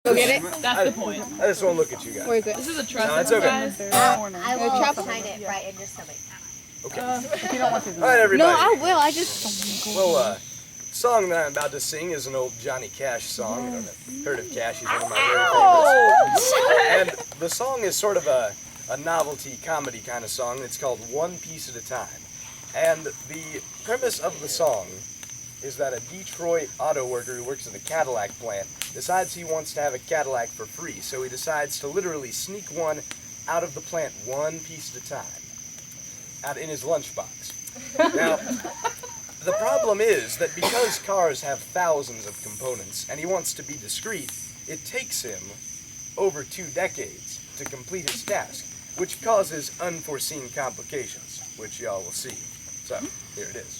Go get it. That's the point. I just want to look at you guys. Where is it? This is a trust No, it's okay. exercise. I will find it right in your stomach. Okay. If you don't want to. All right, everybody. No, I will. I just don't. Well, song that I'm about to sing is an old Johnny Cash song. I don't know if you've heard of Cash. He's one of my very favorites. And the song is sort of a novelty comedy kind of song. It's called One Piece at a Time. And the premise of the song is that a Detroit auto worker who works at a Cadillac plant decides he wants to have a Cadillac for free. So he decides to literally sneak one out of the plant one piece at a time, out in his lunchbox. Now, the problem is that because cars have thousands of components and he wants to be discreet, it takes him over 2 decades to complete his task, which causes unforeseen complications, which y'all will see. So, here it is.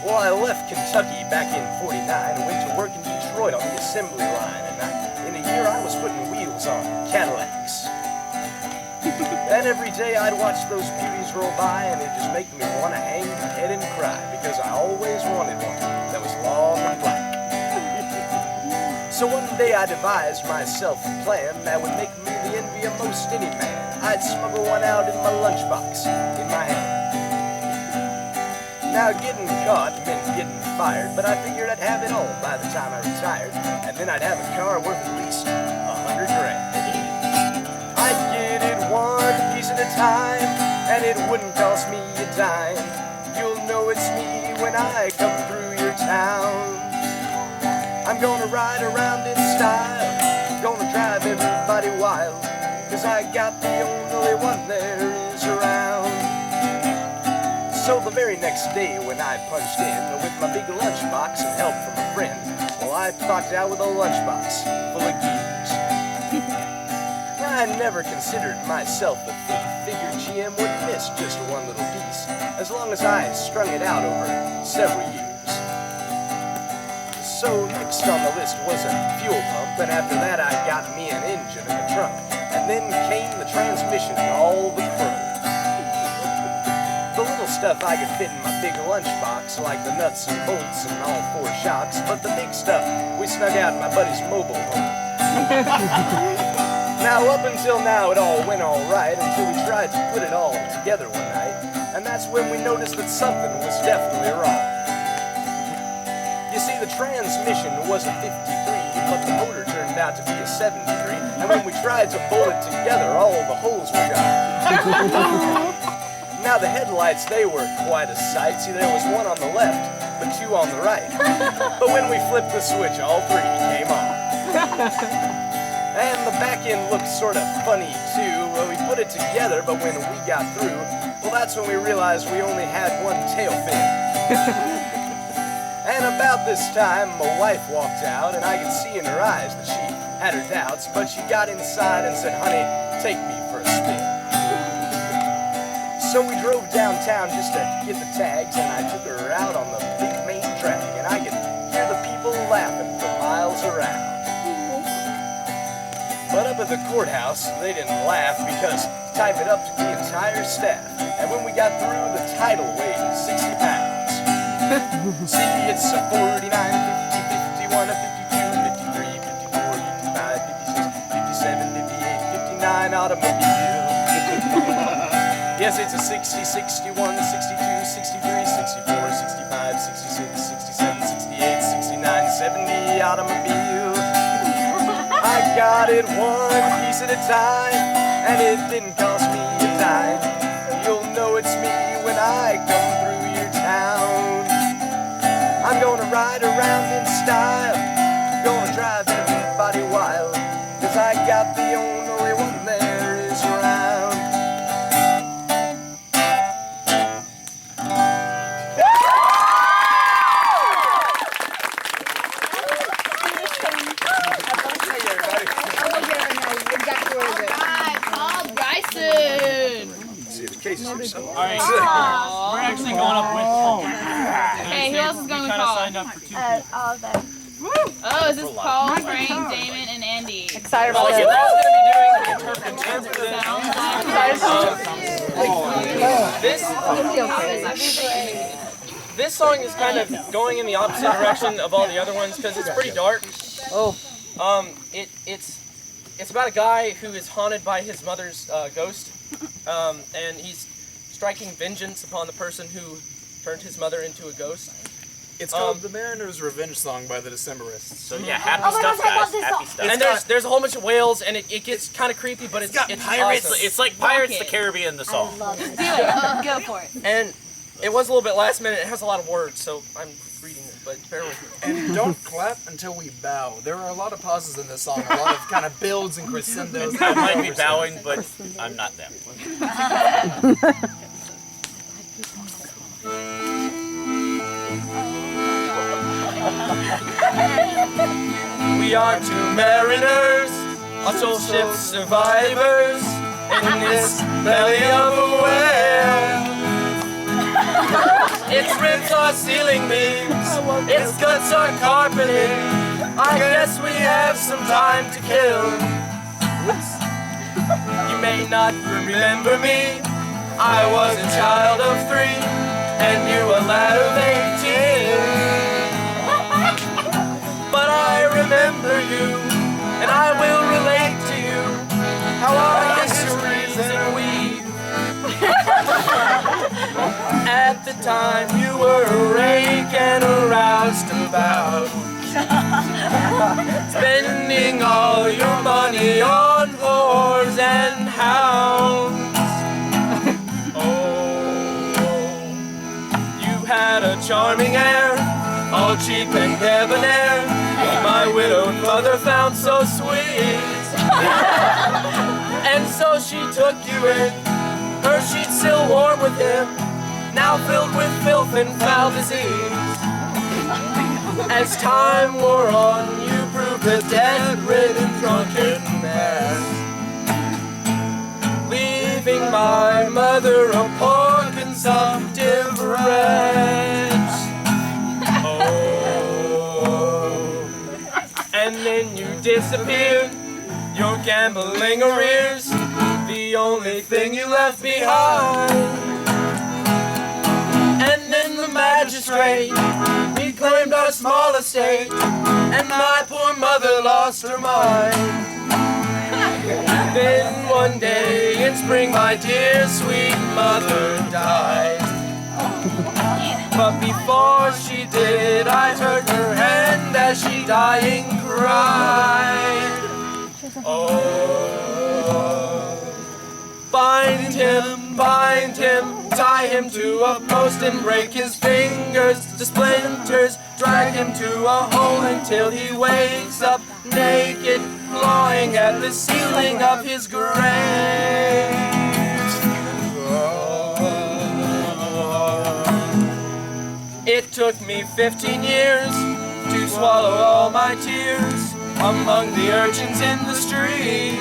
Well, I left Kentucky back in '49 and went to work in Detroit on the assembly line, and in a year I was putting wheels on Cadillacs. And every day I'd watch those beauties roll by, and it'd just make me want to hang my head and cry, because I always wanted one that was long and black. So one day I devised myself a plan that would make me the envy of most any man. I'd smuggle one out in my lunchbox, in my hand. Now getting caught meant getting fired, but I figured I'd have it all by the time I retired, and then I'd have a car worth at least $100 grand. I'd get it one piece at a time, and it wouldn't cost me a dime. You'll know it's me when I come through your town. I'm gonna ride around in style, gonna drive everybody wild, 'cause I got the only one there is around. So the very next day when I punched in with my big lunchbox and help from a friend, well, I clocked out with a lunchbox full of gears. I never considered myself a thief, figured GM wouldn't miss just one little piece, as long as I strung it out over several years. So next on the list was a fuel pump, and after that I got me an engine in the trunk, and then came the transmission and all the chrome. The little stuff I could fit in my big lunchbox, like the nuts and bolts and all 4 shocks, but the big stuff we snuck out in my buddy's mobile home. Now up until now it all went all right, until we tried to put it all together one night, and that's when we noticed that something was definitely wrong. You see, the transmission was a 53, but the motor turned out to be a 73, and when we tried to bolt it together, all the holes were gone. Now the headlights, they were quite a sight. See, there was one on the left, but 2 on the right. But when we flipped the switch, all 3 came on. And the back end looked sort of funny too. Well, we put it together, but when we got through, well, that's when we realized we only had one tail fin. And about this time, my wife walked out, and I could see in her eyes that she had her doubts, but she got inside and said, "Honey, take me for a spin." So we drove downtown just to get the tags, and I took her out on the big main drag, and I could hear the people laughing for miles around. But up at the courthouse, they didn't laugh, because type it up to the entire staff, and when we got through, the title weighed 60 pounds. See, it's a 49, 50, 51, a 52, 53, 54, 55, 56, 57, 58, 59 automobile. Yes, it's a 60, 61, 62, 63, 64, 65, 66, 67, 68, 69, 70 automobile. I got it one piece at a time, and it didn't cost me a dime. You'll know it's me when I come through your town. I'm gonna ride around in style, gonna drive everybody wild, 'cause I got the only one there is around. Alright, we're actually going up with Paul. Hey, who else is going with Paul? Signed up for 2 people. All of them. Oh, is this Paul, Frank, Damon, and Andy? Excited about That's it. going to be doing Sounds like this. this song is kind of going in the opposite direction of all the other ones because it's pretty dark. Oh. It's about a guy who is haunted by his mother's ghost, and he's striking vengeance upon the person who turned his mother into a ghost. It's called The Mariner's Revenge Song by the Decemberists. So yeah, happy stuff, guys. Happy stuff. And there's a whole bunch of whales, and it gets kind of creepy, but it's pirates. awesome. It's like Pirates of the Caribbean, the song. Do it. Go for it. And it was a little bit last minute. It has a lot of words, so I'm reading it, but bear with me. And don't clap until we bow. There are a lot of pauses in this song, a lot of kind of builds and crescendos. I might be bowing, but I'm not them. We are two mariners, on soul ship survivors, in this belly of a whale. Its ribs are ceiling beams, its guts are carpeting. I guess we have some time to kill. You may not remember me, I was a child of 3, and you a lad of 18. But I remember you, and I will relate to you how our histories interweave. At the time you were awake and aroused about spending all your money on whores and hounds. Oh, you had a charming air, all cheap and debonair, my widowed mother found so sweet. And so she took you in, her sheets still warm with him, now filled with filth and foul disease. As time wore on, you proved a dead-ridden drunken mess, leaving my mother a poor consumptive wretch. And then you disappeared, your gambling arrears, the only thing you left behind. And then the magistrate, he claimed our small estate, and my poor mother lost her mind. Then one day in spring, my dear sweet mother died. But before she did, I heard her hand as she dying cried. Oh, bind him, tie him to a post and break his fingers to splinters, drag him to a hole until he wakes up naked, clawing at the ceiling of his grave. It took me 15 years to swallow all my tears among the urchins in the street,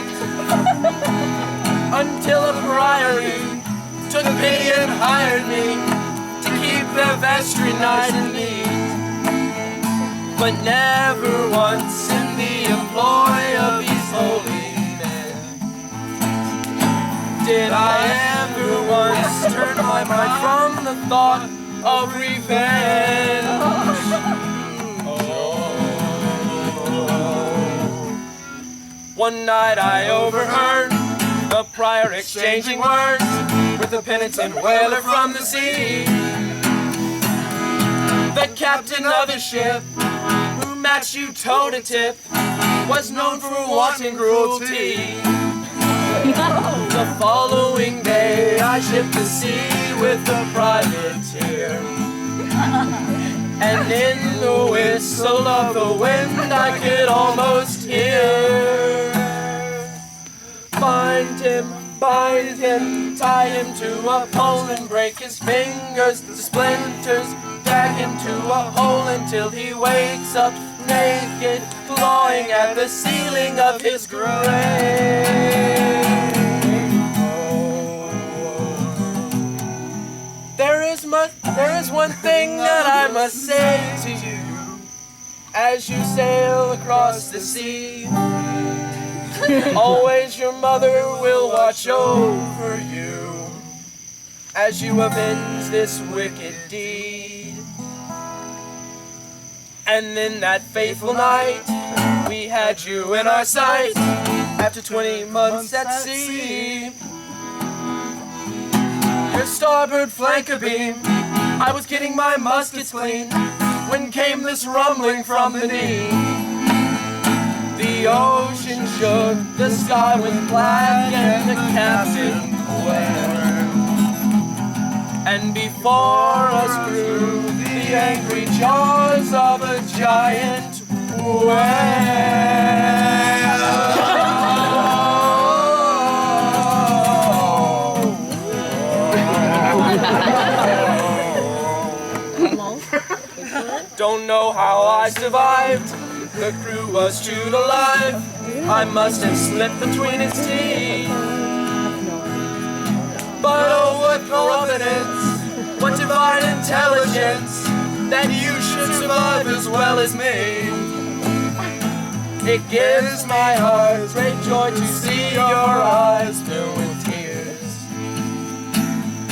until a priory took pity and hired me to keep their vestry nice and neat. But never once in the employ of these holy men did I ever once turn my mind from the thought of revenge. One night I overheard the prior exchanging words with a penitent whaler from the sea. The captain of the ship, who matched you toe to tip, was known for wanton cruelty. The following day I shipped to sea with a privateer, and in the whistle of the wind I could almost hear. Bind him, tie him to a pole and break his fingers to splinters, drag him to a hole until he wakes up naked, clawing at the ceiling of his grave. There is one thing that I must say to you as you sail across the sea. Always your mother will watch over you as you avenge this wicked deed. And in that fateful night, we had you in our sight. After 20 months at sea, your starboard flank abeam, I was getting my muskets clean when came this rumbling from beneath. The ocean shook, the sky went black, and the captain wept. And before us grew the angry jaws of a giant whale. Don't know how I survived. The crew was chewed alive. I must have slipped between its teeth. But oh, what providence, what divine intelligence, that you should survive as well as me. It gives my heart great joy to see your eyes fill with tears.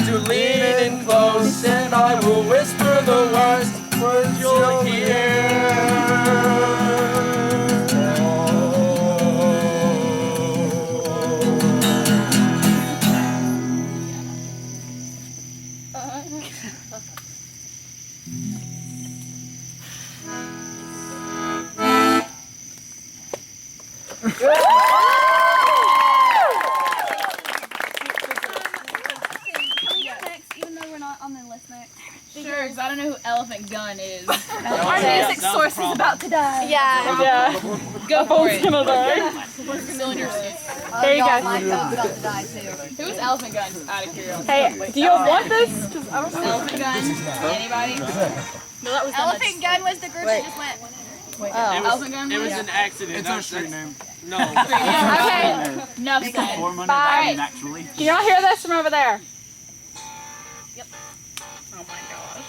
To lean in close and I will whisper the worst words you'll hear. Sure, because I don't know who Elephant Gun is. Our music source is about to die. Yeah. Go for it. Gonna die. Still in your seat. There you go. My phone's about to die too. Who's Elephant Gun? Out of curiosity. Hey, do you want this? 'Cause I was Elephant Gun? Anybody? No, that was Elephant Gun was the group that just went. Elephant Gun? It was an accident. It's our street name. No. Okay. Enough said. Bye. Actually. Can y'all hear this from over there? Oh my gosh.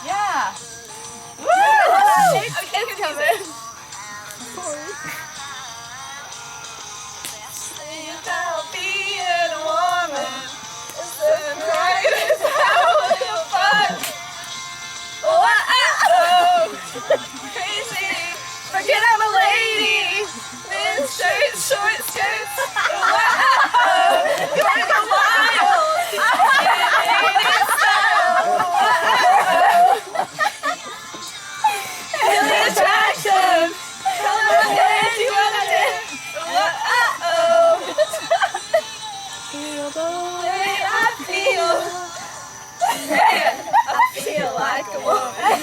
Yeah. It's coming. Forget I'm a lady. Thin shirts, short skirts. You wanna go wild? Really attraction. Come on, dance, you wanna dance? Feel the way I feel. I feel like a woman.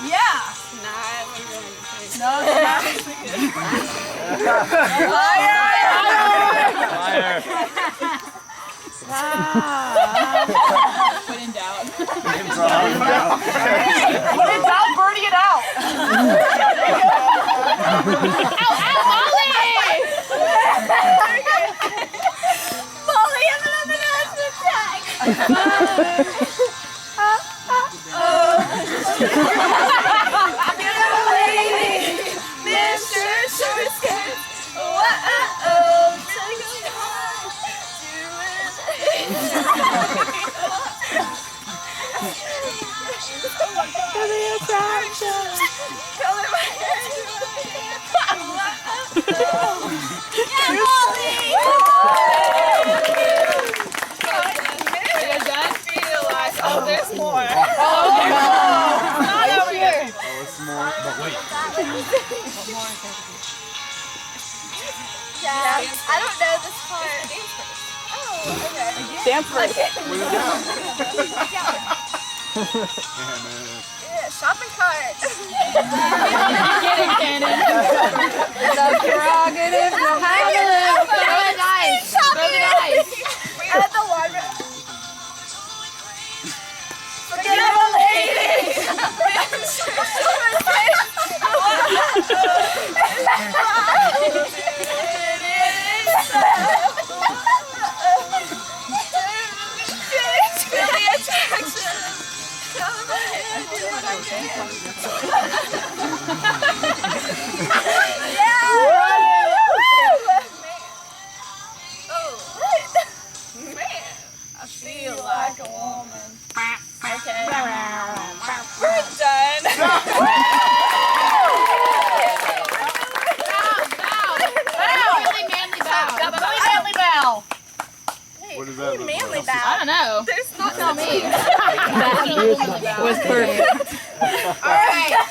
Yeah. No, When in doubt. When in doubt, birdie it out. Molly, I'm an attack. Get a lady, Mr. Short Skirts. Take a time, do the attraction. Color my hair. Yeah, Molly. It does feel like, oh, there's more. Not over here. Yeah, I don't know this part. Oh, okay. Dance break. Yeah, shopping cart. Get it, Cannon. The prerogative of how to live. Throw the dice. We had the one. I feel like a woman. Okay. We're done. Really manly bow. Really manly bow. What is that? Manly I bow. don't know. There's not Tell me. Was perfect. All right.